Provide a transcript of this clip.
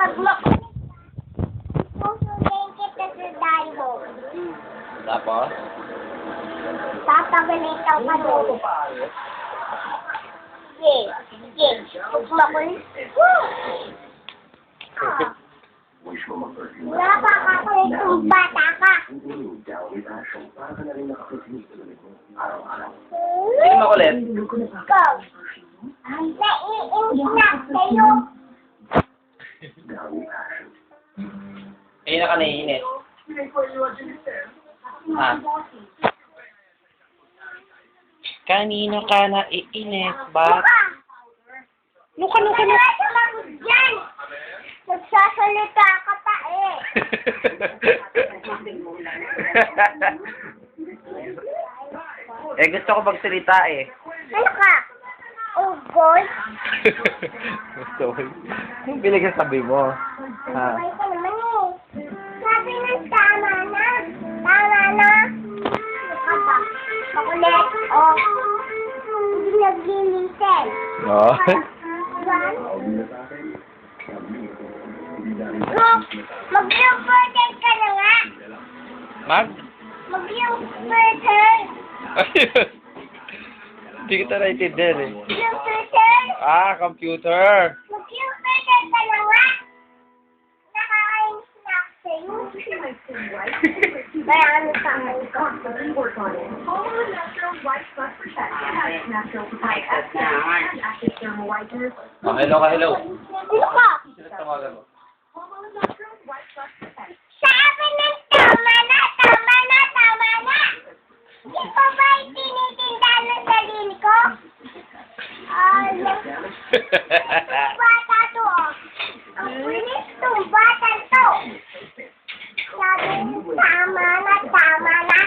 Pag makulit, susunod kita sa dahil. Tapos? Papagalitan ka doon. Sige, sige. Pag makulit, wala pa kakulit kung bata ka. Sino makulit? Ikaw. Naiinis na sa'yo. Ayun na ka naiinit. Ha? Kanino ka naiinit? Ba't? Nuka. Wala sumagot dyan. Nagsasalita ka pa eh. Eh, gusto ko magsalita eh. Ano ka? Ugol? Gusto ko. Yung pinagsasabi mo. Ha? Ugol ka naman eh. Sabi ng tama na. Tama na. Ano ba? Makulit. Oh. Hindi naglilitin. Oo. Mag-yung birthday ka na nga. Mag? Mag-yung birthday. Ayun. Hindi kita naintindihan eh. Mag-yung birthday. Ah, computer. Mag-yung birthday ka na nga. Nakakainis na ako sa'yo. Kaya ano sa akin ko? Oh, hello ka, hello. Ano ka? Sino tawagan mo? Sabi ng tama na, tama na, tama na. Di pa ba itinitinda ng sarili ko? Bata to, oh. Ang kulis tong bata to. Sabi ng tama na, tama na.